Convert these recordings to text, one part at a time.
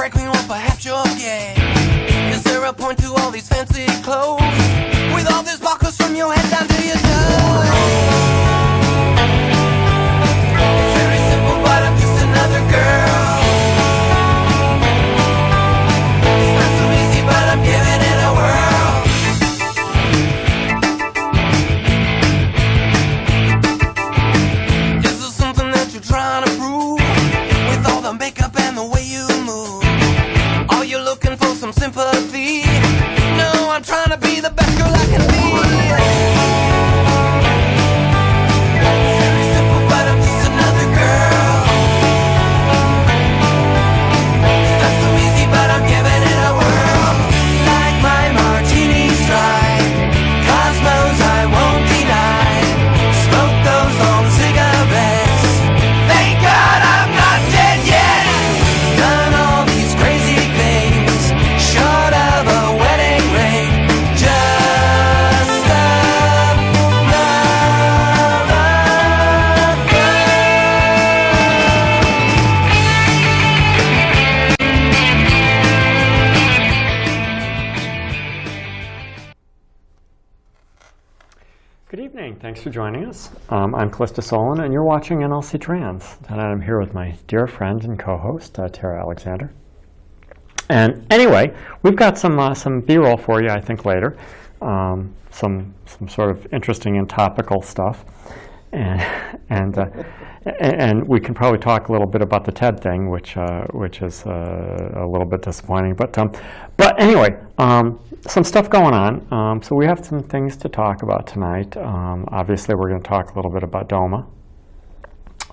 drag queen, or perhaps you're gay. Is there a point to all these fancy clothes, with all these buckles from your head down to your toes? It's very simple, but I'm just another girl. It's not so easy, but I'm giving it a whirl. Is there something that you're trying to prove, with all the makeup and the way you move? Are you looking for some sympathy? No, I'm trying to be the best girl I can be. It's very simple, but I'm just another girl. It's not so easy, but I'm giving it a whirl. Like my martini stride, cosmos I won't deny. Smoke those long cigarettes. Thank God I'm not dead yet. Done all these crazy things, short of a wedding ring. Just a Good evening. Thanks for joining us. I'm Callista Solon, and you're watching nlcTrans. And I'm here with my dear friend and co-host, Tara Alexander. And anyway, we've got some B-roll for you, I think, later. Some sort of interesting and topical stuff. And we can probably talk a little bit about the TED thing, which is a little bit disappointing. But anyway, some stuff going on. So we have some things to talk about tonight. Obviously, we're going to talk a little bit about DOMA.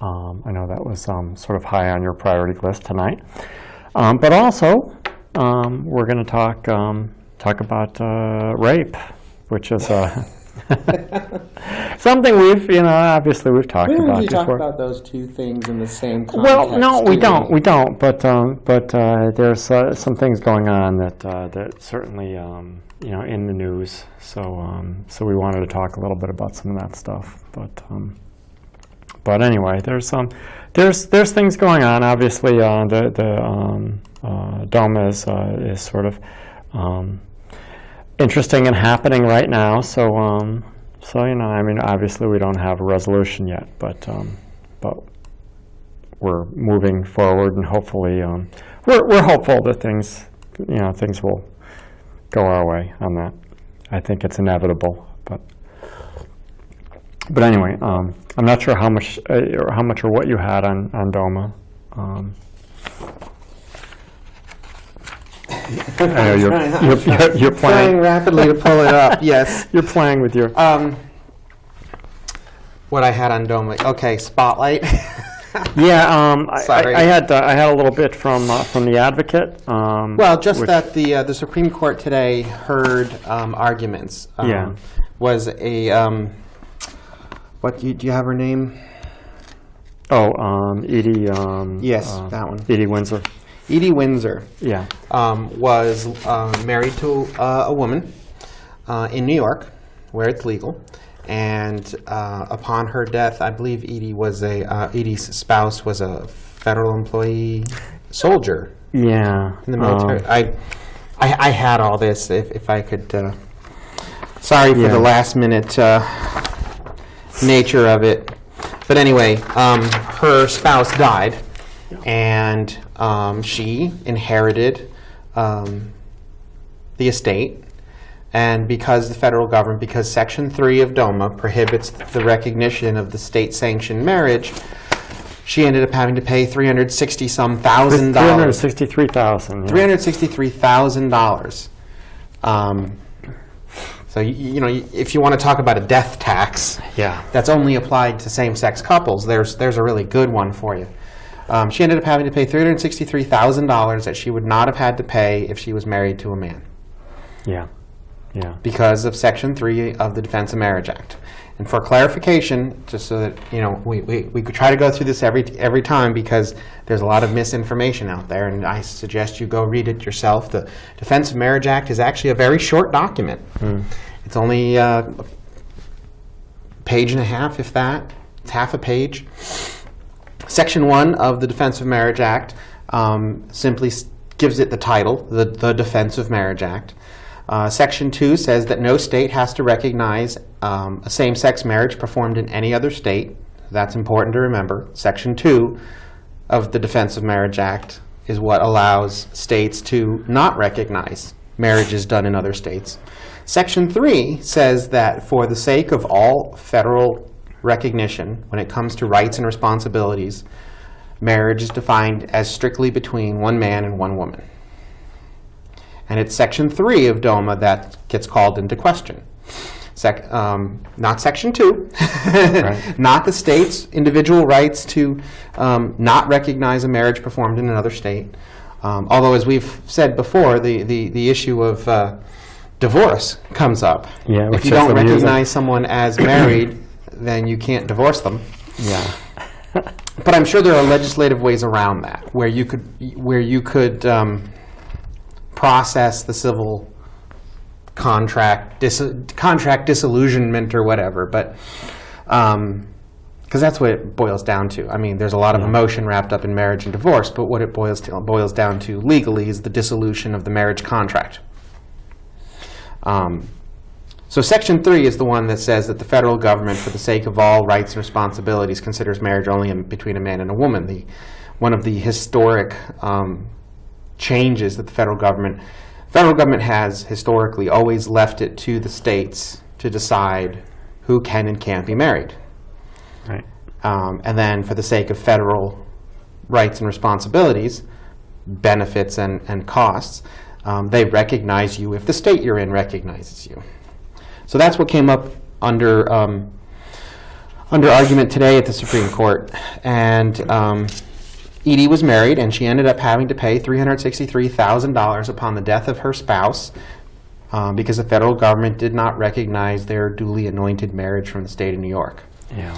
I know that was sort of high on your priority list tonight. But also, we're going to talk about rape, which is something obviously we've talked about before. We talk about those two things in the same context. Well, no, we don't. But there's some things going on that certainly in the news. So we wanted to talk a little bit about some of that stuff. But anyway, there's things going on. Obviously, the DOMA is sort of interesting and happening right now. So obviously we don't have a resolution yet, but we're moving forward, and hopefully we're hopeful that things will go our way on that. I think it's inevitable, but anyway, I'm not sure how much or what you had on DOMA. I know you're playing rapidly to pull it up. Yes, you're playing with your what I had on DOMA. Okay, Spotlight. Yeah, Sorry. I had a little bit from the Advocate. Well, just that the Supreme Court today heard arguments. Yeah, was a what do you have her name? Oh, Edie. Yes, that one. Edie Windsor. Edie Windsor. Yeah. Was married to a woman in New York, where it's legal, and upon her death, I believe Edie's spouse was a federal employee soldier. Yeah. In the military. I had all this. If I could. Sorry for the last minute nature of it, but anyway, her spouse died. And she inherited the estate, and because the federal government, because Section 3 of DOMA prohibits the recognition of the state-sanctioned marriage, she ended up having to pay $363,000. $363,000. So if you want to talk about a death tax, that's only applied to same-sex couples. There's a really good one for you. She ended up having to pay $363,000 that she would not have had to pay if she was married to a man. Yeah. Because of Section 3 of the Defense of Marriage Act. And for clarification, just so that we could try to go through this every time, because there's a lot of misinformation out there, and I suggest you go read it yourself. The Defense of Marriage Act is actually a very short document. It's only a page and a half, if that. It's half a page. Section 1 of the Defense of Marriage Act simply gives it the title, the Defense of Marriage Act. Section 2 says that no state has to recognize a same-sex marriage performed in any other state. That's important to remember. Section 2 of the Defense of Marriage Act is what allows states to not recognize marriages done in other states. Section 3 says that for the sake of all federal recognition, when it comes to rights and responsibilities, marriage is defined as strictly between one man and one woman. And it's Section 3 of DOMA that gets called into question. Not Section 2, Right. Not the state's individual rights to not recognize a marriage performed in another state. Although, as we've said before, the issue of divorce comes up. Yeah, if which you is don't amusing. recognize someone as married, then you can't divorce them. Yeah. But I'm sure there are legislative ways around that, where you could process the civil contract disillusionment or whatever. But because that's what it boils down to. I mean, there's a lot of emotion wrapped up in marriage and divorce, but what it boils down to legally is the dissolution of the marriage contract. So Section 3 is the one that says that the federal government, for the sake of all rights and responsibilities, considers marriage only between a man and a woman. One of the historic changes that the federal government has historically always left it to the states to decide who can and can't be married. Right. And then for the sake of federal rights and responsibilities, benefits and costs, they recognize you if the state you're in recognizes you. So that's what came up under argument today at the Supreme Court. And Edie was married, and she ended up having to pay $363,000 upon the death of her spouse because the federal government did not recognize their duly anointed marriage from the state of New York. Yeah.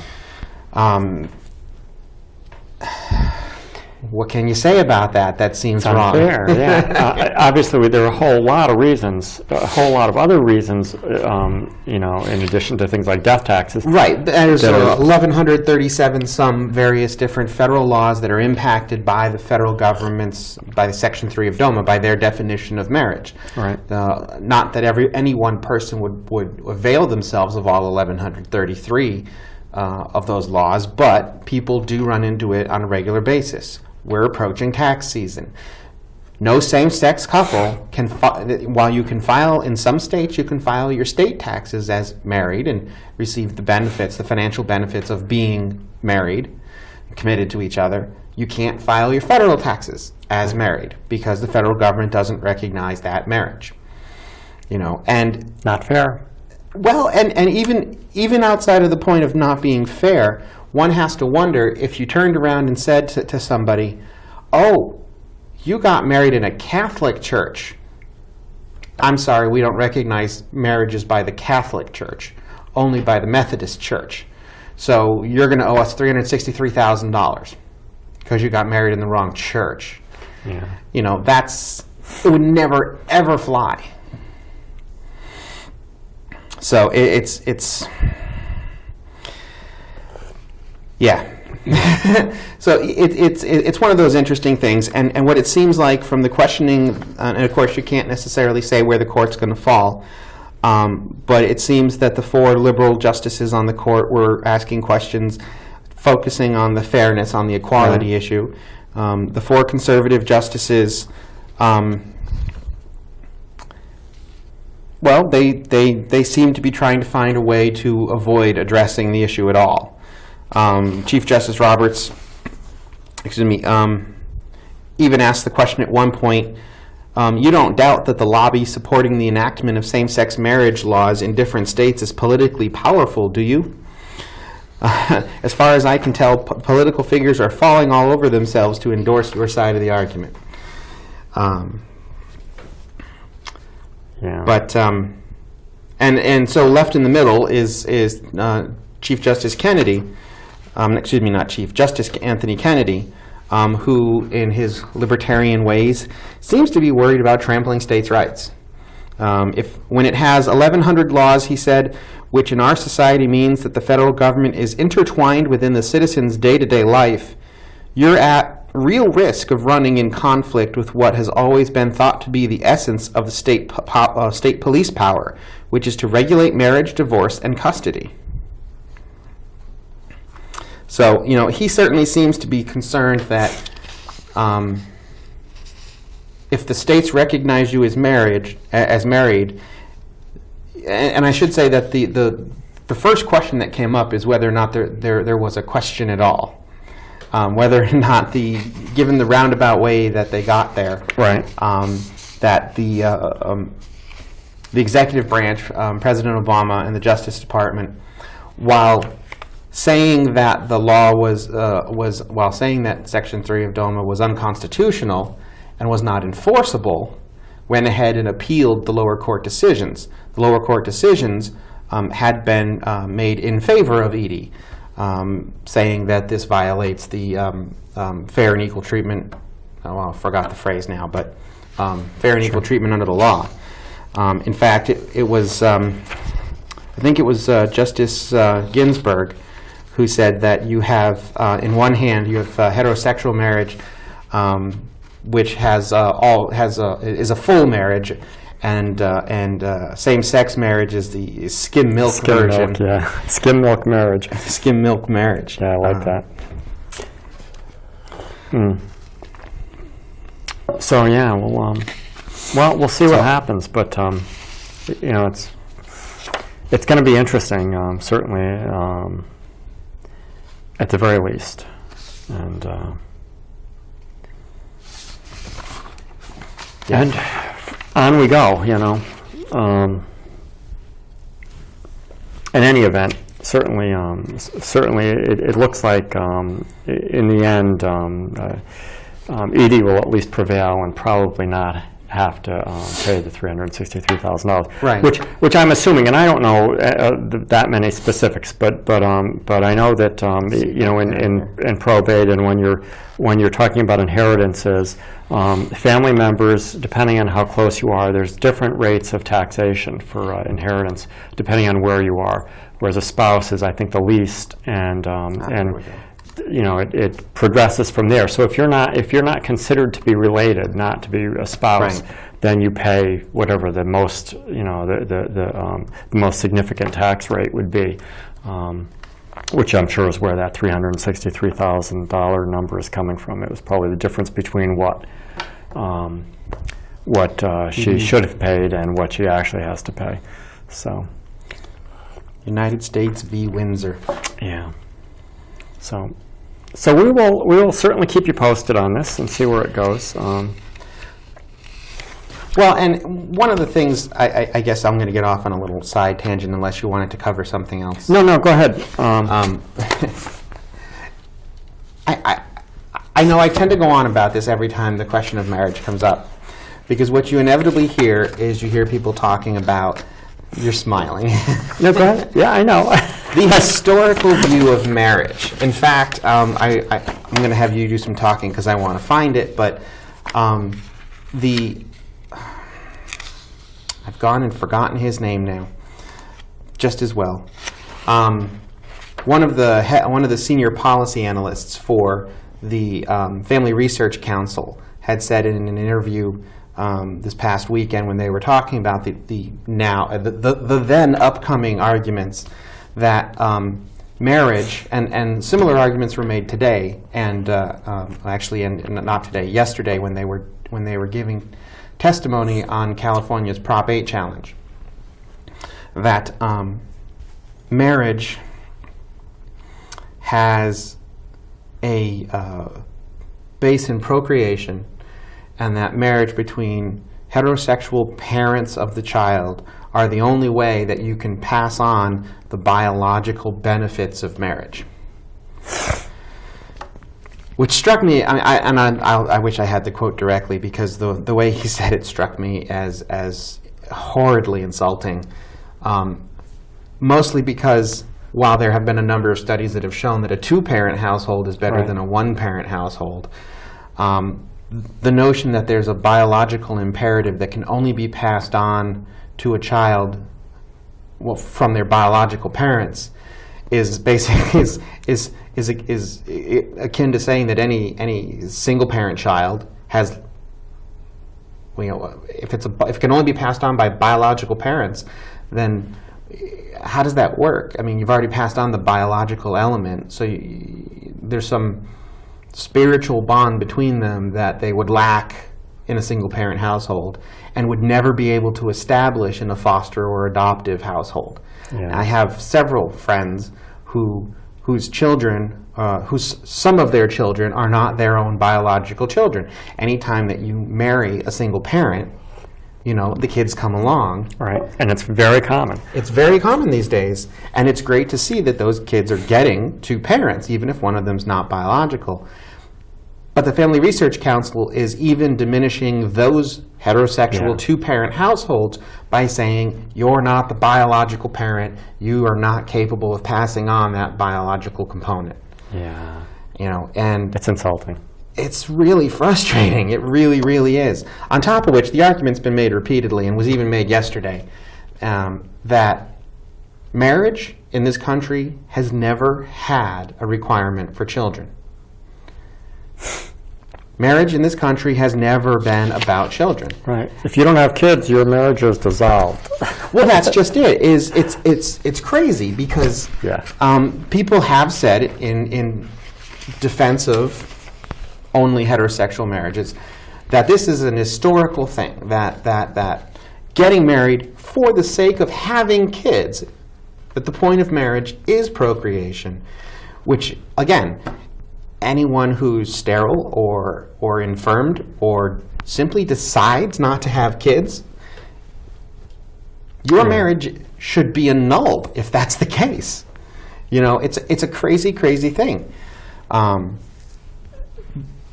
What can you say about that? That seems It's wrong. unfair, yeah. Obviously, there are a whole lot of reasons, a whole lot of other reasons, in addition to things like death taxes. Right. There's that are- 1,137 some various different federal laws that are impacted by the federal government's, by Section 3 of DOMA, by their definition of marriage. Right. Not that any one person would avail themselves of all 1,133 of those laws, but people do run into it on a regular basis. We're approaching tax season. No same-sex couple can, while you can file in some states, you can file your state taxes as married and receive the benefits, the financial benefits of being married, committed to each other. You can't file your federal taxes as married because the federal government doesn't recognize that marriage. And Not fair. well, and even outside of the point of not being fair, one has to wonder if you turned around and said to somebody, "Oh, you got married in a Catholic church. I'm sorry, we don't recognize marriages by the Catholic Church, only by the Methodist Church. So you're going to owe us $363,000 because you got married in the wrong church." Yeah. It would never, ever fly. So it's yeah. So it's one of those interesting things, and what it seems like from the questioning, and of course you can't necessarily say where the court's going to fall, but it seems that the 4 liberal justices on the court were asking questions focusing on the fairness, on the equality issue. The 4 conservative justices, well, they seem to be trying to find a way to avoid addressing the issue at all. Chief Justice Roberts, even asked the question at one point, you don't doubt that the lobby supporting the enactment of same-sex marriage laws in different states is politically powerful, do you? As far as I can tell, political figures are falling all over themselves to endorse your side of the argument. Yeah. But and so left in the middle is Chief Justice Kennedy, not Chief Justice Anthony Kennedy, who in his libertarian ways seems to be worried about trampling states' rights. When it has 1,100 laws, he said, which in our society means that the federal government is intertwined within the citizen's day-to-day life, you're at real risk of running in conflict with what has always been thought to be the essence of the state police power, which is to regulate marriage, divorce, and custody. So, he certainly seems to be concerned that if the states recognize you as married, and I should say that the first question that came up is whether or not there was a question at all, whether or not given the roundabout way that they got there, Right. That the executive branch, President Obama and the Justice Department, while saying that the law while saying that Section 3 of DOMA was unconstitutional and was not enforceable, went ahead and appealed the lower court decisions. The lower court decisions had been made in favor of Edie, saying that this violates the fair and equal treatment. Oh, well, I forgot the phrase now, but fair and equal treatment under the law. In fact, it was I think it was Justice Ginsburg who said that you have, in one hand, you have heterosexual marriage, which is a full marriage, and same-sex marriage is the skim milk version. Milk, yeah. Skim milk marriage. Skim milk marriage. Yeah, I like that. So yeah, we'll see what happens, but it's going to be interesting, certainly, at the very least, and and on we go. In any event, certainly, it looks like in the end, Edie will at least prevail and probably not have to pay the $363,000, right? Which I'm assuming, and I don't know that many specifics, but I know that in probate and when you're talking about inheritances, family members, depending on how close you are, there's different rates of taxation for inheritance depending on where you are. Whereas a spouse is, I think, the least, and it progresses from there. So if you're not considered to be related, not to be a spouse, right, then you pay whatever the most the most significant tax rate would be, which I'm sure is where that $363,000 number is coming from. It was probably the difference between what she should have paid and what she actually has to pay. So, United States v. Windsor. Yeah. So we will certainly keep you posted on this and see where it goes. Well, and one of the things, I guess I'm going to get off on a little side tangent unless you wanted to cover something else. No, go ahead. I know I tend to go on about this every time the question of marriage comes up, because what you inevitably hear is you hear people talking about, you're smiling. No, go ahead. Yeah, I know. The historical view of marriage. In fact, I'm going to have you do some talking because I want to find it, but I've gone and forgotten his name now, just as well. One of the senior policy analysts for the Family Research Council had said in an interview this past weekend when they were talking about the then upcoming arguments that marriage and similar arguments were made today and not today, yesterday when they were giving testimony on California's Prop 8 challenge, that marriage has a base in procreation, and that marriage between heterosexual parents of the child are the only way that you can pass on the biological benefits of marriage. Which struck me, I wish I had the quote directly, because the way he said it struck me as horridly insulting, mostly because while there have been a number of studies that have shown that a two-parent household is better than a one-parent household, the notion that there's a biological imperative that can only be passed on to a child from their biological parents is basically is akin to saying that any single parent child has, if it can only be passed on by biological parents, then how does that work? I mean, you've already passed on the biological element, so there's some spiritual bond between them that they would lack in a single parent household and would never be able to establish in a foster or adoptive household. Yeah. I have several friends whose children, some of their children are not their own biological children. Anytime that you marry a single parent, the kids come along. Right, and it's very common. It's very common these days, and it's great to see that those kids are getting two parents, even if one of them's not biological. But the Family Research Council is even diminishing those heterosexual two-parent households by saying, you're not the biological parent, you are not capable of passing on that biological component. Yeah. And It's insulting. it's really frustrating. It really, really is. On top of which, the argument's been made repeatedly, and was even made yesterday, that marriage in this country has never had a requirement for children. Marriage in this country has never been about children. Right. If you don't have kids, your marriage is dissolved. Well, that's just it. It's crazy because people have said in defense of only heterosexual marriages that this is an historical thing, that getting married for the sake of having kids, that the point of marriage is procreation, which, again, anyone who's sterile or infirmed or simply decides not to have kids, your marriage should be annulled if that's the case. It's a crazy, crazy thing.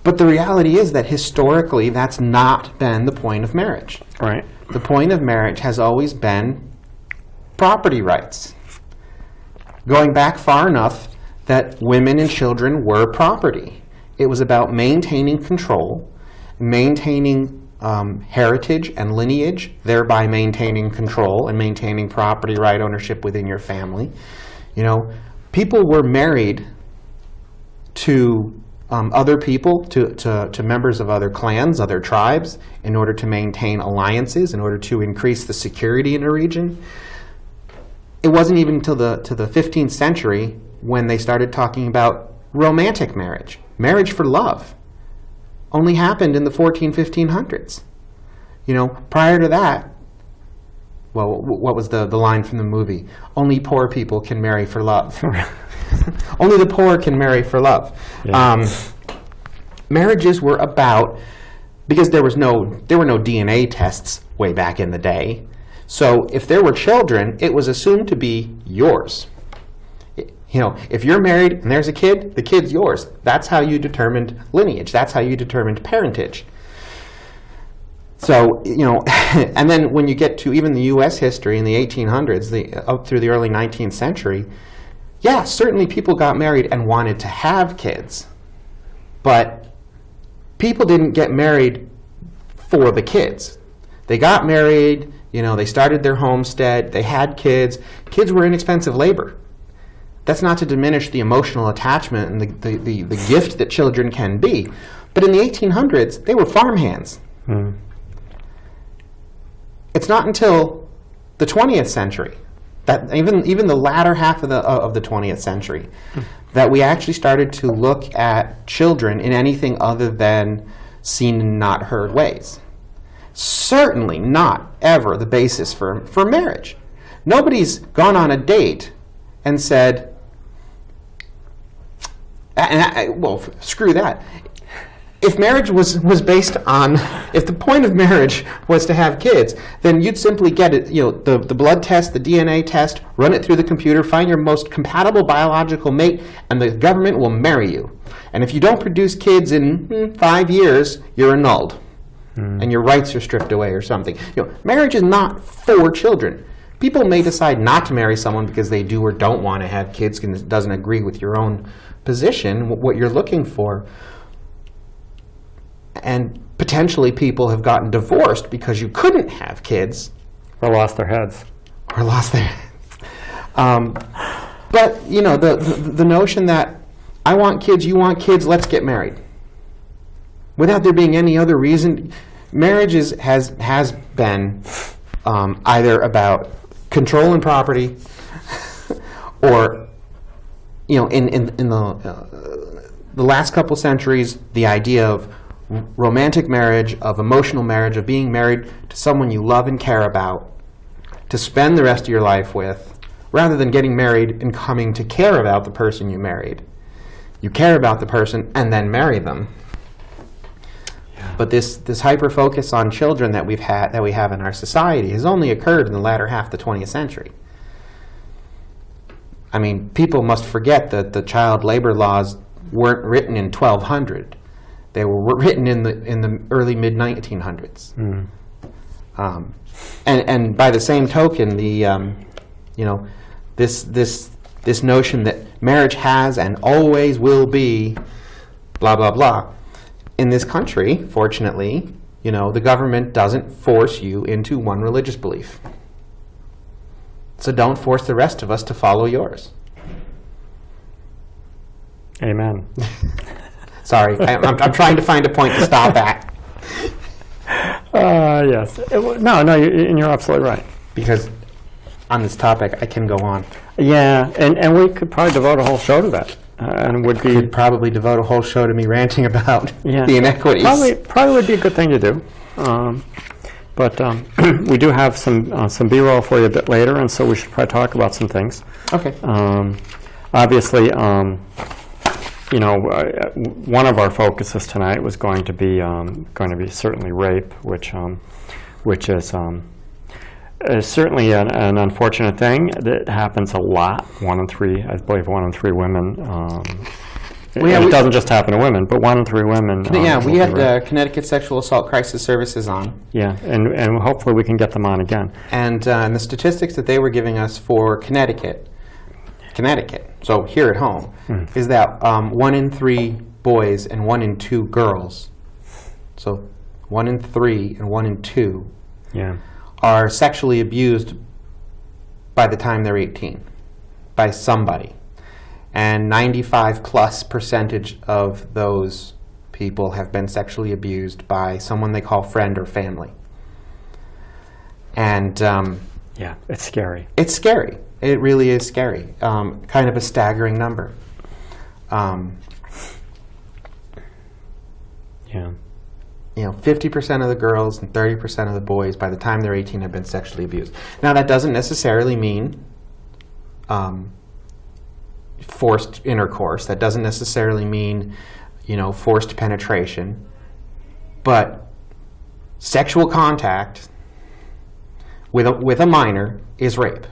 But the reality is that historically that's not been the point of marriage. Right. The point of marriage has always been property rights. Going back far enough that women and children were property. It was about maintaining control, maintaining heritage and lineage, thereby maintaining control and maintaining property right ownership within your family. People were married to other people, to members of other clans, other tribes, in order to maintain alliances, in order to increase the security in a region. It wasn't even until the 15th century when they started talking about romantic marriage. Marriage for love only happened in the 1500s. Prior to that, well, what was the line from the movie? Only poor people can marry for love. Only the poor can marry for love. Yeah. Marriages were about, because there were no DNA tests way back in the day, so if there were children, it was assumed to be yours. If you're married and there's a kid, the kid's yours. That's how you determined lineage. That's how you determined parentage. So, and then when you get to even the U.S. history in the 1800s, up through the early 19th century, certainly people got married and wanted to have kids. But people didn't get married for the kids. They got married, they started their homestead, they had kids. Kids were inexpensive labor. That's not to diminish the emotional attachment and the gift that children can be. But in the 1800s, they were farmhands. Mm. It's not until the 20th century, that even the latter half of the 20th century, that we actually started to look at children in anything other than seen and not heard ways. Certainly not ever the basis for marriage. Nobody's gone on a date and said, well, screw that. If marriage was based on, if the point of marriage was to have kids, then you'd simply get it, the blood test, the DNA test, run it through the computer, find your most compatible biological mate, and the government will marry you. And if you don't produce kids in 5 years, you're annulled. And your rights are stripped away or something. Marriage is not for children. People may decide not to marry someone because they do or don't want to have kids and it doesn't agree with your own position, what you're looking for. And potentially people have gotten divorced because you couldn't have kids. Or lost their heads. Or lost their heads. But, you know, the notion that I want kids, you want kids, let's get married. Without there being any other reason, marriage has been either about control and property, or, you know, in the last couple centuries, the idea of romantic marriage, of emotional marriage, of being married to someone you love and care about, to spend the rest of your life with, rather than getting married and coming to care about the person you married. You care about the person and then marry them. Yeah. But this hyper focus on children that we have in our society has only occurred in the latter half of the 20th century. I mean, people must forget that the child labor laws weren't written in 1200. They were written in the early mid 1900s. Mm. And by the same token, you know, this notion that marriage has and always will be blah blah blah. In this country, fortunately, you know, the government doesn't force you into one religious belief. So don't force the rest of us to follow yours. Amen. Sorry, I'm trying to find a point to stop at. Yes. No, you're absolutely right. Because on this topic, I can go on. Yeah, and we could probably devote a whole show to that. And would be could probably devote a whole show to me ranting about the inequities. Probably would be a good thing to do. But we do have some B-roll for you a bit later, and so we should probably talk about some things. Okay. Obviously, you know, one of our focuses tonight was going to be certainly rape, which is certainly an unfortunate thing that happens a lot. I believe one in three women. It doesn't just happen to women, but 1 in 3 women. We had Connecticut Sexual Assault Crisis Services on. Yeah, and hopefully we can get them on again. And the statistics that they were giving us for Connecticut, so here at home, is that 1 in 3 boys and 1 in 2 girls, so 1 in 3 and 1 in 2, are sexually abused by the time they're 18 by somebody. And 95+% of those people have been sexually abused by someone they call friend or family. And it's scary. It's scary. It really is scary. Kind of a staggering number. You know, 50% of the girls and 30% of the boys, by the time they're 18, have been sexually abused. Now, that doesn't necessarily mean forced intercourse. That doesn't necessarily mean, you know, forced penetration. But sexual contact with a minor is rape.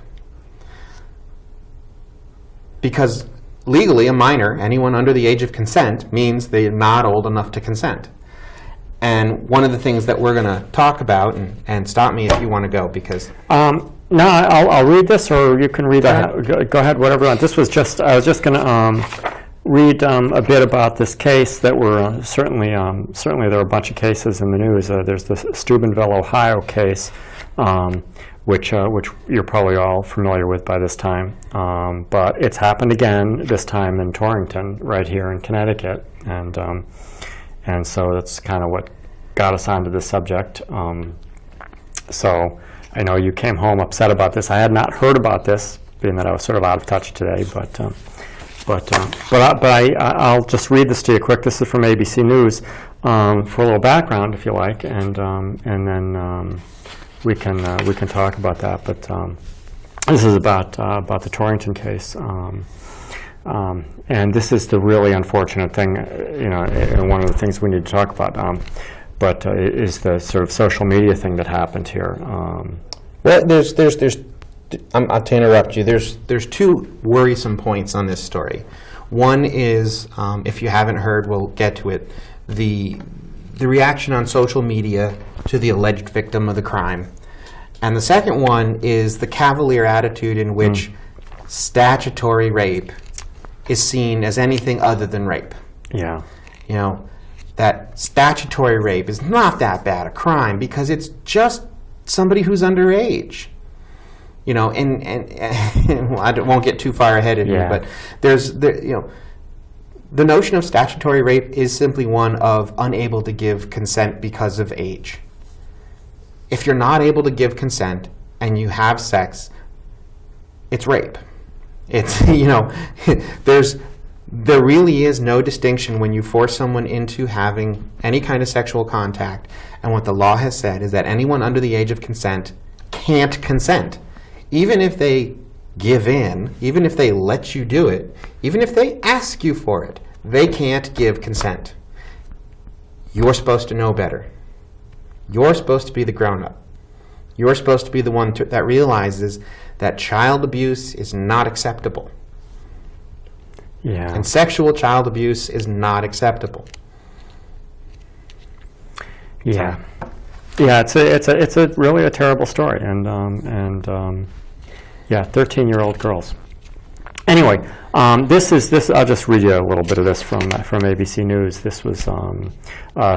Because legally, a minor, anyone under the age of consent, means they're not old enough to consent. And one of the things that we're going to talk about, and stop me if you want to go, because... No, I'll read this, or you can read that. Go ahead, whatever. I was just going to read a bit about this case that were certainly there are a bunch of cases in the news. There's the Steubenville, Ohio case, which you're probably all familiar with by this time. But it's happened again, this time in Torrington, right here in Connecticut, and so that's kind of what got us onto this subject. So I know you came home upset about this. I had not heard about this, being that I was sort of out of touch today. But I'll just read this to you quick. This is from ABC News for a little background, if you like, and then we can talk about that. But this is about the Torrington case. And this is the really unfortunate thing, you know, and one of the things we need to talk about. But is the sort of social media thing that happened here. Well, there's to interrupt you. There's 2 worrisome points on this story. One is, if you haven't heard, we'll get to it, the reaction on social media to the alleged victim of the crime. And the second one is the cavalier attitude in which statutory rape is seen as anything other than rape. Yeah. You know, that statutory rape is not that bad a crime because it's just somebody who's underage. You know, and well, won't get too far ahead of you, but the notion of statutory rape is simply one of unable to give consent because of age. If you're not able to give consent and you have sex, it's rape. It's, there really is no distinction when you force someone into having any kind of sexual contact, and what the law has said is that anyone under the age of consent can't consent. Even if they give in, even if they let you do it, even if they ask you for it, they can't give consent. You're supposed to know better. You're supposed to be the grown-up. You're supposed to be the one that realizes that child abuse is not acceptable. Yeah. And sexual child abuse is not acceptable. Yeah. Yeah, it's a really a terrible story, and 13-year-old girls. Anyway, this I'll just read you a little bit of this from ABC News. This was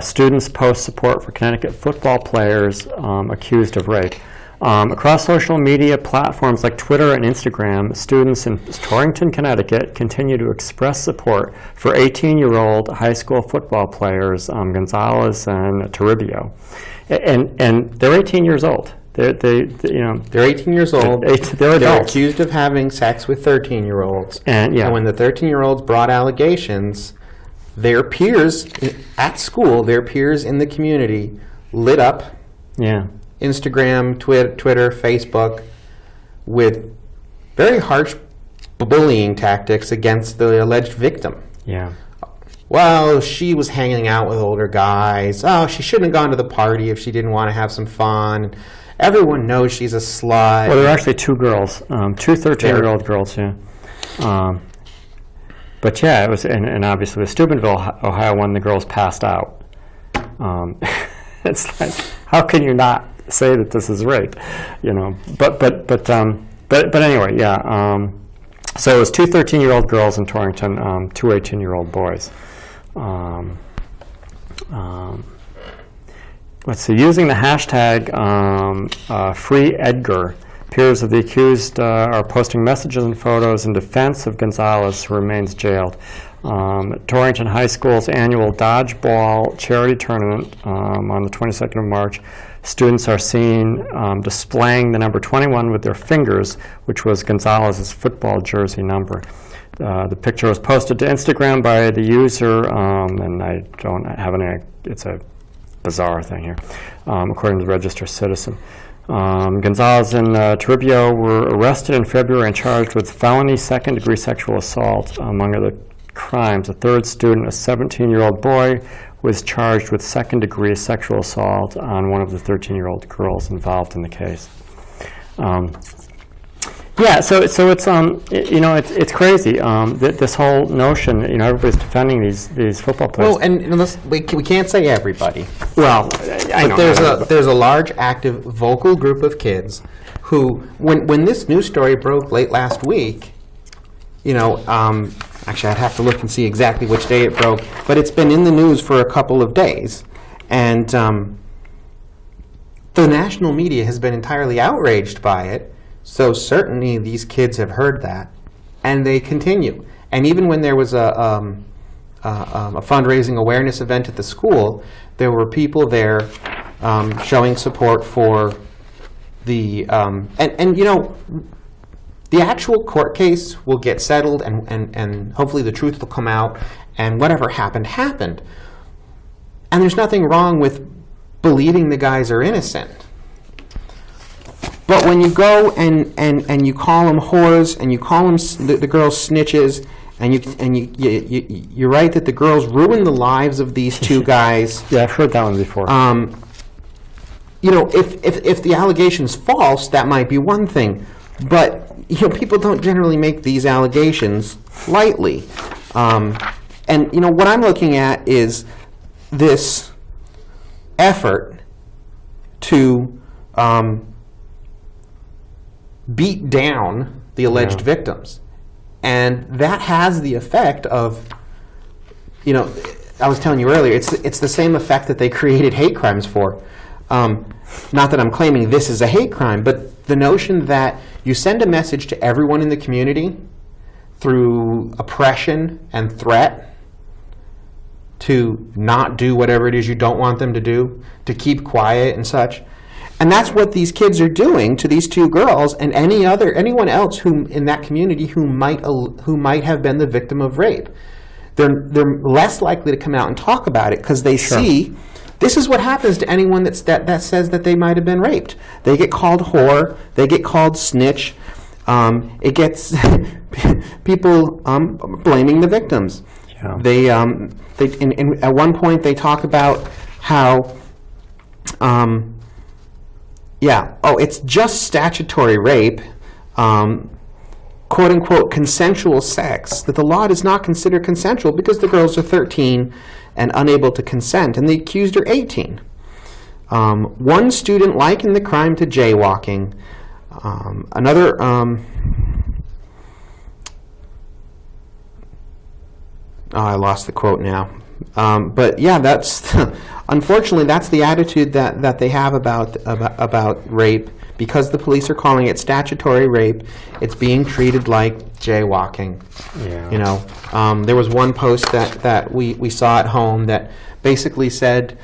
students post support for Connecticut football players accused of rape. Across social media platforms like Twitter and Instagram, students in Torrington, Connecticut continue to express support for 18-year-old high school football players Gonzalez and Toribio. And they're 18 years old. They're 18 years old. They're adults. They're accused of having sex with 13-year-olds. And when the 13-year-olds brought allegations, their peers at school, their peers in the community, lit up. Yeah. Instagram, Twitter, Facebook, with very harsh bullying tactics against the alleged victim. Yeah. Well, she was hanging out with older guys. Oh, she shouldn't have gone to the party if she didn't want to have some fun. Everyone knows she's a slut. Well, there are actually two girls, two 13-year-old girls, yeah. But yeah, it was, and obviously with Steubenville, Ohio, when the girls passed out. It's like, how can you not say that this is rape? But anyway, yeah. So it was two 13-year-old girls in Torrington, two 18-year-old boys. Let's see. Using the hashtag #FreeEdgar, peers of the accused are posting messages and photos in defense of Gonzalez, who remains jailed. Torrington High School's annual dodgeball charity tournament on the 22nd of March. Students are seen displaying the number 21 with their fingers, which was Gonzalez's football jersey number. The picture was posted to Instagram by the user, and I don't have any, it's a bizarre thing here, according to the Register Citizen. Gonzalez and Toribio were arrested in February and charged with felony second-degree sexual assault, among other crimes. A third student, a 17-year-old boy, was charged with second-degree sexual assault on one of the 13-year-old girls involved in the case. So it's crazy. This whole notion, everybody's defending these football players. Well, and we can't say everybody. Well, I know. There's a large, active, vocal group of kids who, when this news story broke late last week, actually, I'd have to look and see exactly which day it broke, but it's been in the news for a couple of days. And the national media has been entirely outraged by it, so certainly these kids have heard that, and they continue. And even when there was a fundraising awareness event at the school, there were people there showing support for the... The actual court case will get settled, and hopefully the truth will come out, and whatever happened, happened. And there's nothing wrong with believing the guys are innocent. But when you go and you call them whores, and you call them the girls snitches, and you write that the girls ruined the lives of these two guys. Yeah, I've heard that one before. If the allegation's false, that might be one thing. But people don't generally make these allegations lightly. What I'm looking at is this effort to beat down the alleged victims. And that has the effect of, I was telling you earlier, it's the same effect that they created hate crimes for. Not that I'm claiming this is a hate crime, but the notion that you send a message to everyone in the community through oppression and threat to not do whatever it is you don't want them to do, to keep quiet and such. And that's what these kids are doing to these two girls and anyone else who in that community who might have been the victim of rape. They're less likely to come out and talk about it because they see this is what happens to anyone that says that they might have been raped. They get called whore. They get called snitch. It gets people blaming the victims. Yeah. They at one point they talk about how it's just statutory rape, quote unquote consensual sex, that the law does not consider consensual because the girls are 13 and unable to consent, and the accused are 18. One student likened the crime to jaywalking. Another I lost the quote now. But yeah, that's unfortunately that's the attitude that they have about rape. Because the police are calling it statutory rape, it's being treated like jaywalking. Yeah. You know, there was one post that we saw at home that basically said,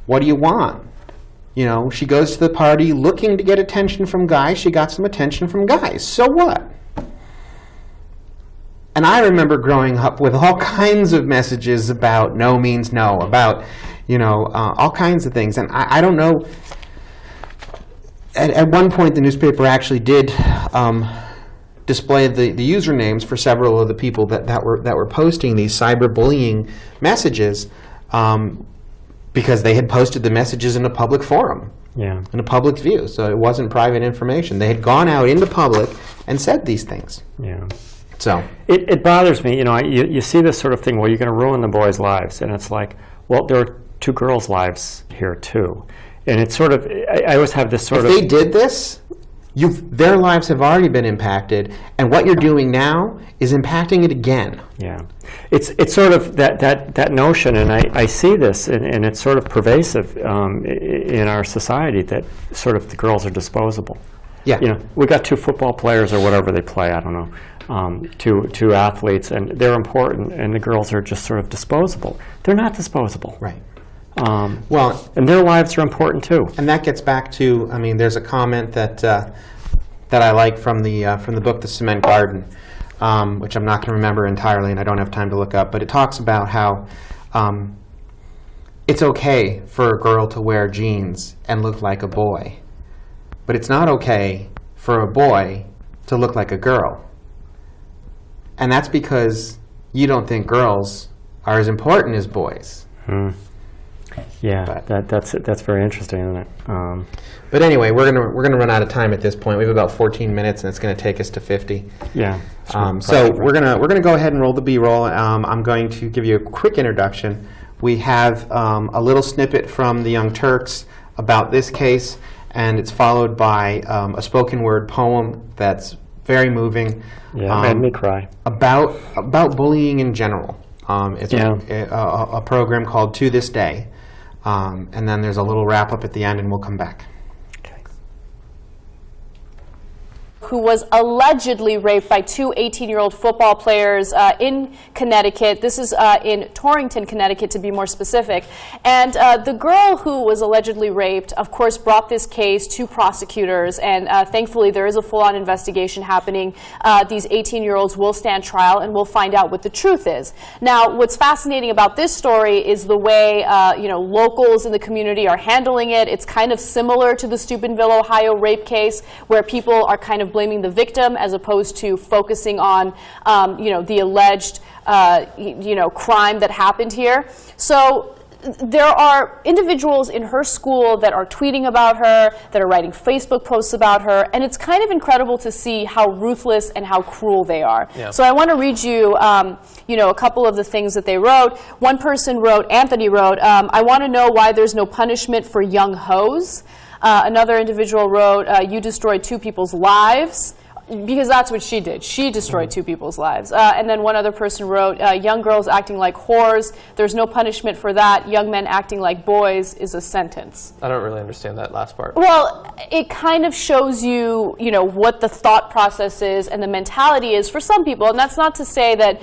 "What do you want?" You know, she goes to the party looking to get attention from guys. She got some attention from guys. So what? And I remember growing up with all kinds of messages about no means no, about, you know, all kinds of things. And I don't know. At one point, the newspaper actually did display the usernames for several of the people that were posting these cyberbullying messages because they had posted the messages in a public forum, in a public view. So it wasn't private information. They had gone out into public and said these things. Yeah. So it bothers me. You know, you see this sort of thing where you're going to ruin the boys' lives, and it's like, well, there are two girls' lives here too. And it's sort of, I always have this sort of... If they did this, their lives have already been impacted, and what you're doing now is impacting it again. Yeah. It's sort of that notion, and I see this, and it's sort of pervasive in our society, that sort of the girls are disposable. Yeah. You know, we got two football players or whatever they play, I don't know, two athletes, and they're important, and the girls are just sort of disposable. They're not disposable. Right. And their lives are important too. And that gets back to, I mean, there's a comment that I like from the book The Cement Garden, which I'm not going to remember entirely, and I don't have time to look up. But it talks about how it's okay for a girl to wear jeans and look like a boy, but it's not okay for a boy to look like a girl. And that's because you don't think girls are as important as boys. Yeah, that's very interesting, isn't it? But anyway, we're gonna run out of time at this point. We have about 14 minutes, and it's going to take us to 50. Yeah. So we're gonna go ahead and roll the B-roll. I'm going to give you a quick introduction. We have a little snippet from the Young Turks about this case, and it's followed by a spoken word poem that's very moving. Yeah, made me cry. About bullying in general. It's a program called To This Day. And then there's a little wrap-up at the end, and we'll come back. Who was allegedly raped by two 18-year-old football players in Connecticut. This is in Torrington, Connecticut, to be more specific. And the girl who was allegedly raped, of course, brought this case to prosecutors, and thankfully there is a full-on investigation happening. These 18-year-olds will stand trial, and we'll find out what the truth is. Now, what's fascinating about this story is the way locals in the community are handling it. It's kind of similar to the Steubenville, Ohio rape case, where people are kind of blaming the victim as opposed to focusing on, the alleged, crime that happened here. So there are individuals in her school that are tweeting about her, that are writing Facebook posts about her, and it's kind of incredible to see how ruthless and how cruel they are. Yeah. So I want to read you, a couple of the things that they wrote. One person wrote, Anthony wrote, I want to know why there's no punishment for young hoes. Another individual wrote, you destroyed two people's lives. because that's what she did. She destroyed two people's lives. And then one other person wrote, young girls acting like whores, there's no punishment for that. Young men acting like boys is a sentence. I don't really understand that last part. Well, it kind of shows you, what the thought process is and the mentality is for some people. And that's not to say that,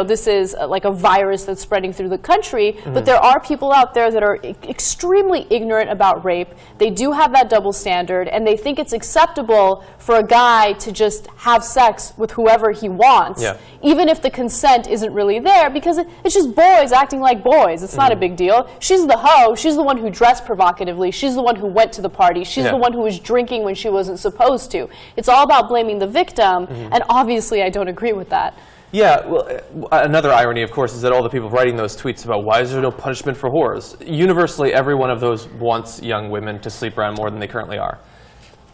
this is like a virus that's spreading through the country, but there are people out there that are extremely ignorant about rape. They do have that double standard, and they think it's acceptable for a guy to just have sex with whoever he wants, even if the consent isn't really there, because it's just boys acting like boys. It's not a big deal. She's the hoe. She's the one who dressed provocatively. She's the one who went to the party. She's the one who was drinking when she wasn't supposed to. It's all about blaming the victim, and obviously I don't agree with that. Yeah, well, another irony, of course, is that all the people writing those tweets about why is there no punishment for whores, universally every one of those wants young women to sleep around more than they currently are.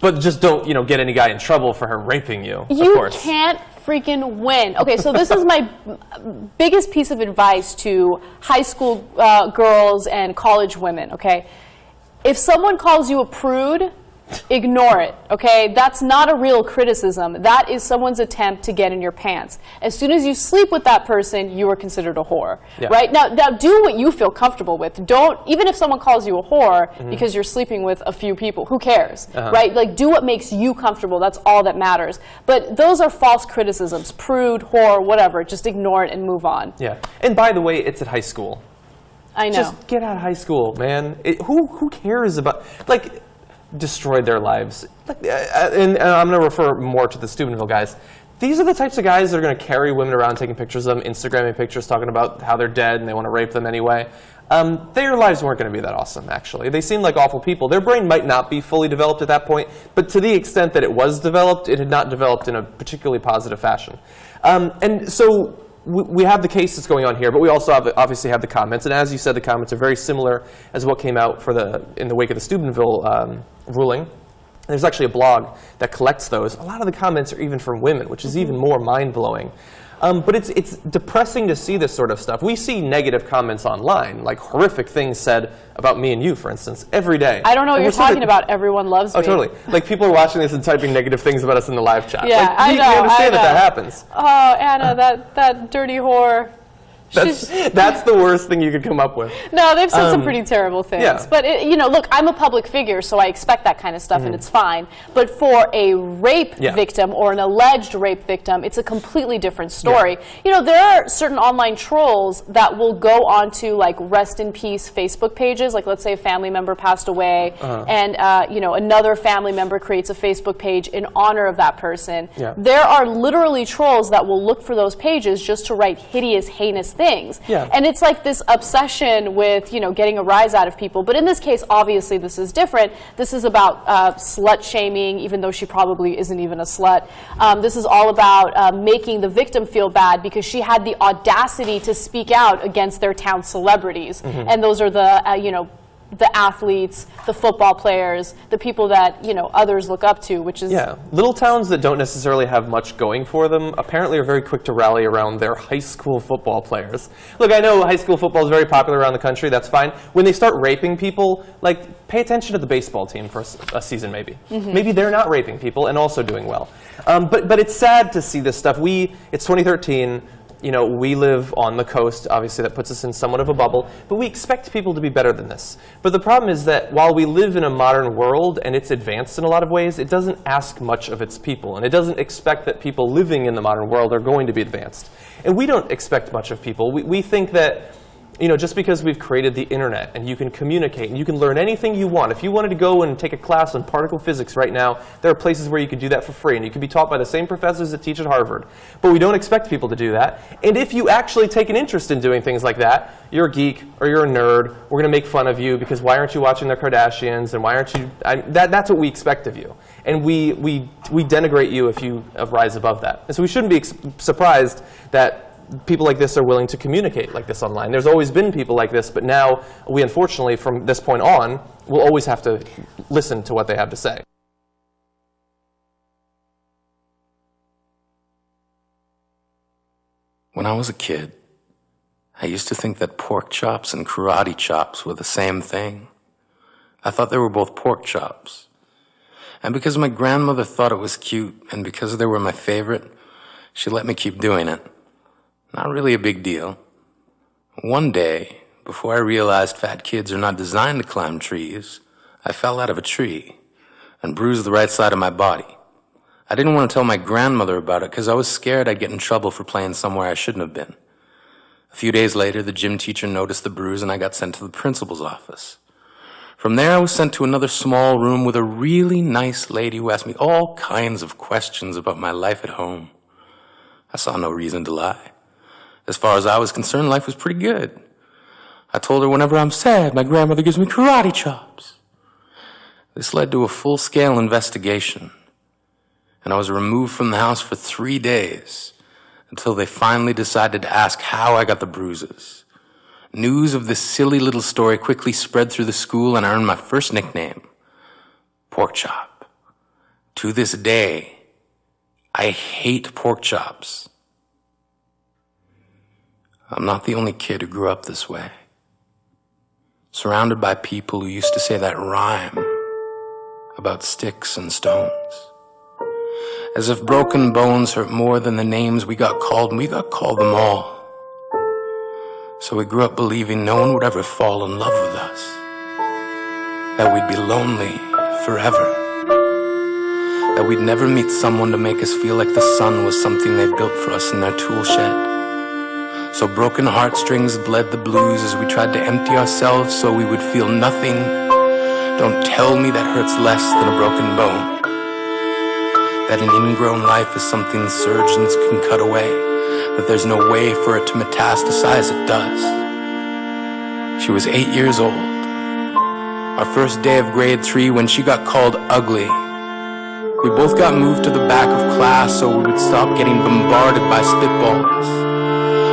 But just don't, get any guy in trouble for her raping you, of course. You can't freaking win. Okay, so this is my biggest piece of advice to high school girls and college women, okay? If someone calls you a prude, ignore it, okay? That's not a real criticism. That is someone's attempt to get in your pants. As soon as you sleep with that person, you are considered a whore, right? Now do what you feel comfortable with. Don't, even if someone calls you a whore because you're sleeping with a few people, who cares, right? Like, do what makes you comfortable. That's all that matters. But those are false criticisms. Prude, whore, whatever. Just ignore it and move on. Yeah. And by the way, it's at high school. I know. Just get out of high school, man. Who cares about, destroyed their lives. And I'm going to refer more to the Steubenville guys. These are the types of guys that are going to carry women around taking pictures of them, Instagramming pictures, talking about how they're dead and they want to rape them anyway. Their lives weren't going to be that awesome, actually. They seemed like awful people. Their brain might not be fully developed at that point, but to the extent that it was developed, it had not developed in a particularly positive fashion. And so we have the case that's going on here, but we also obviously have the comments. And as you said, the comments are very similar as what came out in the wake of the Steubenville ruling. There's actually a blog that collects those. A lot of the comments are even from women, which is even more mind-blowing. But it's depressing to see this sort of stuff. We see negative comments online, like horrific things said about me and you, for instance, every day. I don't know what you're talking about. Everyone loves me. Oh, totally. Like, people are watching this and typing negative things about us in the live chat. Yeah, I know. We understand that happens. Oh, Anna, that dirty whore. That's the worst thing you could come up with. No, they've said some pretty terrible things. Yeah. But, look, I'm a public figure, so I expect that kind of stuff, and it's fine. But for a rape victim or an alleged rape victim, it's a completely different story. There are certain online trolls that will go onto, rest in peace Facebook pages. Like, let's say a family member passed away, and, another family member creates a Facebook page in honor of that person. Yeah. There are literally trolls that will look for those pages just to write hideous, heinous things. And it's like this obsession with, getting a rise out of people. But in this case, obviously, this is different. This is about slut shaming, even though she probably isn't even a slut. This is all about making the victim feel bad because she had the audacity to speak out against their town celebrities. And those are the athletes, the football players, the people that others look up to, which is little towns that don't necessarily have much going for them apparently are very quick to rally around their high school football players. Look, I know high school football is very popular around the country. That's fine. When they start raping people, pay attention to the baseball team for a season, maybe. Maybe they're not raping people and also doing well. But it's sad to see this stuff. It's 2013. We live on the coast. Obviously, that puts us in somewhat of a bubble. But we expect people to be better than this. But the problem is that while we live in a modern world and it's advanced in a lot of ways, it doesn't ask much of its people. And it doesn't expect that people living in the modern world are going to be advanced. And we don't expect much of people. We think that just because we've created the internet and you can communicate and you can learn anything you want. If you wanted to go and take a class on particle physics right now, there are places where you could do that for free and you can be taught by the same professors that teach at Harvard. But we don't expect people to do that. And if you actually take an interest in doing things like that, you're a geek or you're a nerd. We're going to make fun of you because why aren't you watching the Kardashians and why aren't you... that's what we expect of you. And we denigrate you if you rise above that. And so we shouldn't be surprised that people like this are willing to communicate like this online. There's always been people like this, but now we unfortunately, from this point on, will always have to listen to what they have to say. When I was a kid, I used to think that pork chops and karate chops were the same thing. I thought they were both pork chops. And because my grandmother thought it was cute, and because they were my favorite, she let me keep doing it. Not really a big deal. One day, before I realized fat kids are not designed to climb trees, I fell out of a tree and bruised the right side of my body. I didn't want to tell my grandmother about it because I was scared I'd get in trouble for playing somewhere I shouldn't have been. A few days later, the gym teacher noticed the bruise and I got sent to the principal's office. From there, I was sent to another small room with a really nice lady who asked me all kinds of questions about my life at home. I saw no reason to lie. As far as I was concerned, life was pretty good. I told her whenever I'm sad, my grandmother gives me karate chops. This led to a full-scale investigation, and I was removed from the house for 3 days until they finally decided to ask how I got the bruises. News of this silly little story quickly spread through the school, and I earned my first nickname, Pork Chop. To this day, I hate pork chops. I'm not the only kid who grew up this way, surrounded by people who used to say that rhyme about sticks and stones. As if broken bones hurt more than the names we got called, and we got called them all. So we grew up believing no one would ever fall in love with us, that we'd be lonely forever, that we'd never meet someone to make us feel like the sun was something they built for us in their tool shed. So broken heartstrings bled the blues as we tried to empty ourselves so we would feel nothing. Don't tell me that hurts less than a broken bone. That an ingrown life is something surgeons can cut away, that there's no way for it to metastasize, it does. She was 8 years old. Our first day of grade 3 when she got called ugly. We both got moved to the back of class so we would stop getting bombarded by spitballs.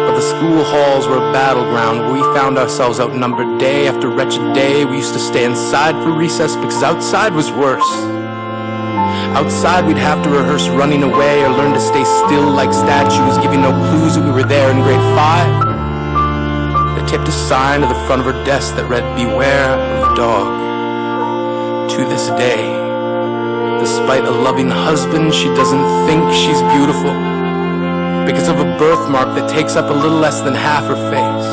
But the school halls were a battleground where we found ourselves outnumbered day after wretched day. We used to stay inside for recess because outside was worse. Outside we'd have to rehearse running away or learn to stay still like statues, giving no clues that we were there in grade 5. They taped a sign to the front of her desk that read, "Beware of dog." To this day, despite a loving husband, she doesn't think she's beautiful because of a birthmark that takes up a little less than half her face.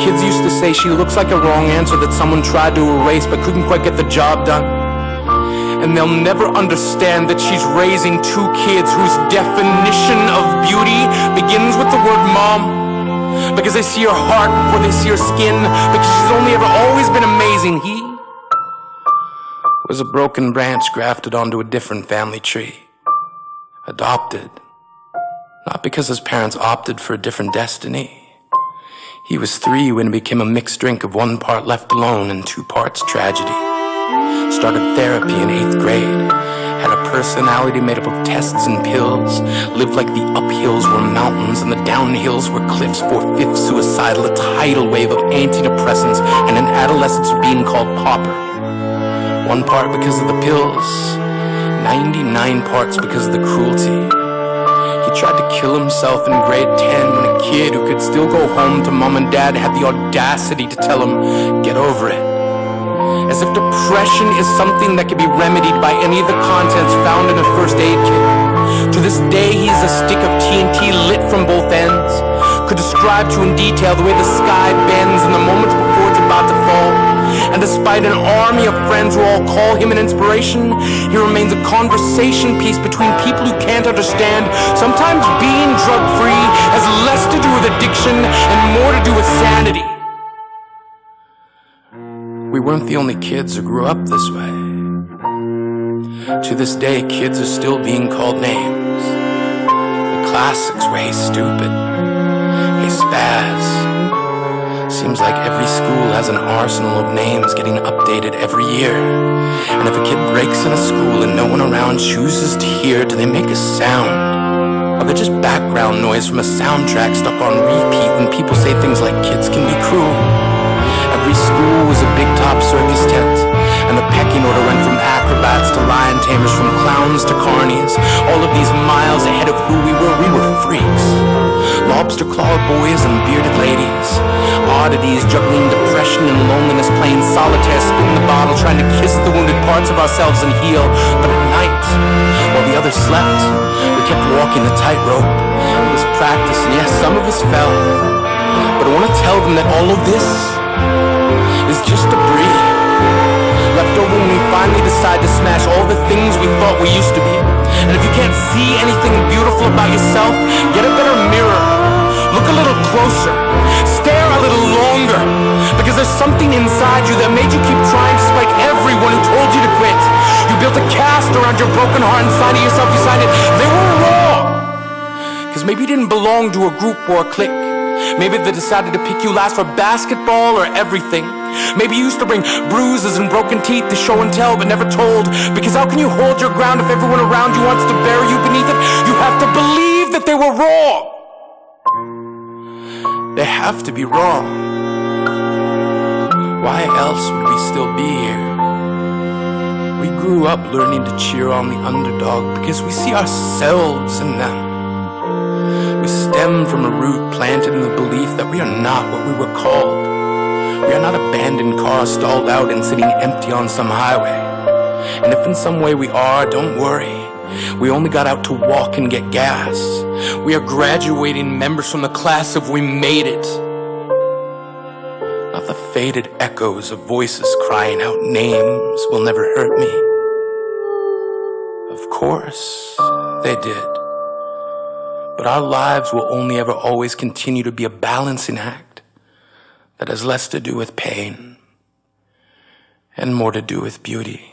Kids used to say she looks like a wrong answer that someone tried to erase but couldn't quite get the job done. And they'll never understand that she's raising 2 kids whose definition of beauty begins with the word mom. Because they see her heart before they see her skin. Because she's only ever always been amazing. He was a broken branch grafted onto a different family tree. Adopted. Not because his parents opted for a different destiny. He was 3 when it became a mixed drink of 1 part left alone and 2 parts tragedy. Started therapy in 8th grade, had a personality made up of tests and pills, lived like the uphills were mountains and the downhills were cliffs, 4/5 suicidal, a tidal wave of antidepressants, and an adolescence being called pauper. 1 part because of the pills, 99 parts because of the cruelty. He tried to kill himself in grade 10 when a kid who could still go home to mom and dad had the audacity to tell him, "Get over it." As if depression is something that can be remedied by any of the contents found in a first aid kit. To this day, he is a stick of TNT lit from both ends. Could describe to you in detail the way the sky bends in the moments before it's about to fall. And despite an army of friends who all call him an inspiration, he remains a conversation piece between people who can't understand. Sometimes being drug-free has less to do with addiction and more to do with sanity. We weren't the only kids who grew up this way. To this day, kids are still being called names. The classics were "Hey stupid," "Hey spaz." Seems like every school has an arsenal of names getting updated every year. And if a kid breaks in a school and no one around chooses to hear, do they make a sound? Or they're just background noise from a soundtrack stuck on repeat when people say things like "kids can be cruel"? Every school was a big top circus tent, and the pecking order went from acrobats to lion tamers, from clowns to carnies. All of these miles ahead of who we were freaks. Lobster claw boys and bearded ladies. Oddities juggling depression and loneliness, playing solitaire, spinning the bottle, trying to kiss the wounded parts of ourselves and heal. But at night, while the others slept, we kept walking the tightrope. It was practice, and yes, some of us fell. But I want to tell them that all of this is just debris left over when we finally decide to smash all the things we thought we used to be. And if you can't see anything beautiful about yourself, get a better mirror. Look a little closer. Stare a little longer. Because there's something inside you that made you keep trying despite everyone who told you to quit. You built a cast around your broken heart and signed it yourself. You signed it. They were wrong. Because maybe you didn't belong to a group or a clique. Maybe they decided to pick you last for basketball or everything. Maybe you used to bring bruises and broken teeth to show and tell but never told. Because how can you hold your ground if everyone around you wants to bury you beneath it? You have to believe that they were wrong. They have to be wrong. Why else would we still be here? We grew up learning to cheer on the underdog because we see ourselves in them. We stem from a root planted in the belief that we are not what we were called. We are not abandoned cars stalled out and sitting empty on some highway. And if in some way we are, don't worry. We only got out to walk and get gas. We are graduating members from the class of We Made It. Not the faded echoes of voices crying out names will never hurt me. Of course, they did. But our lives will only ever always continue to be a balancing act that has less to do with pain and more to do with beauty.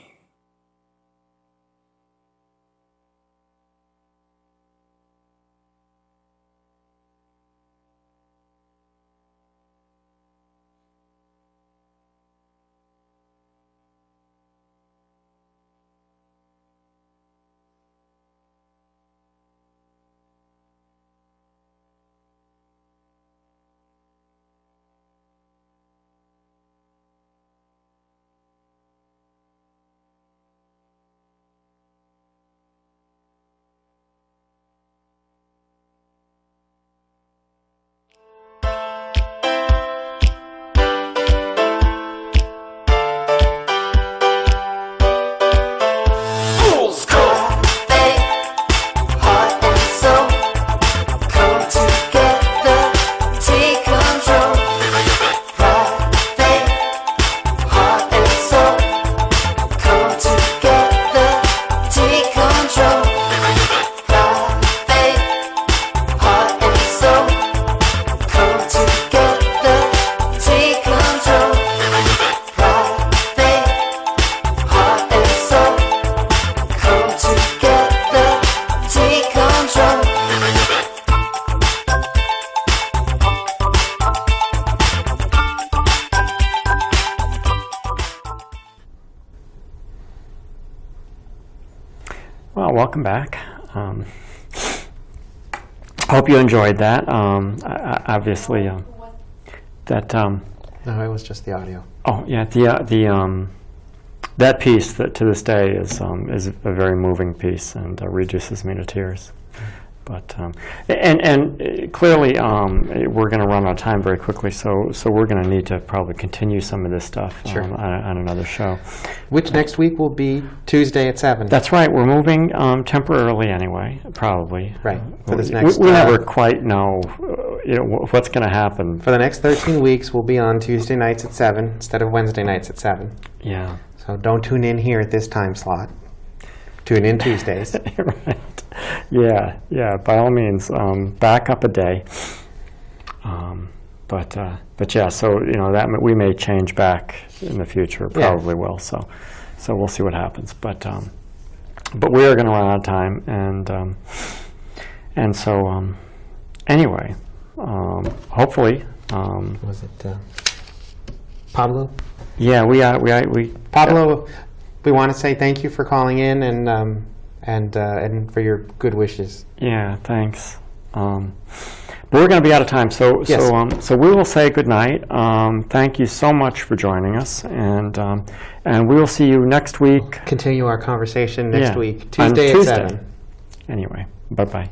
Well, welcome back. Hope you enjoyed that. Obviously, that. No, it was just the audio. Oh yeah, that piece that to this day is a very moving piece and reduces me to tears. But and clearly we're going to run out of time very quickly, so we're going to need to probably continue some of this stuff on another show. Which next week will be Tuesday at 7. That's right. We're moving temporarily anyway, probably. Right. For this next, we never quite know, what's going to happen. For the next 13 weeks, we'll be on Tuesday nights at 7 instead of Wednesday nights at 7. Yeah. So don't tune in here at this time slot. Tune in Tuesdays. Right. Yeah. By all means, back up a day. But yeah. So that we may change back in the future. Probably will. So we'll see what happens. But we are going to run out of time, and so anyway, hopefully. Was it Pablo? Yeah, we Pablo. We want to say thank you for calling in and for your good wishes. Yeah, thanks. But we're going to be out of time, so we will say good night. Thank you so much for joining us, and we will see you next week. We'll continue our conversation next week, Tuesday at 7. Anyway, bye-bye.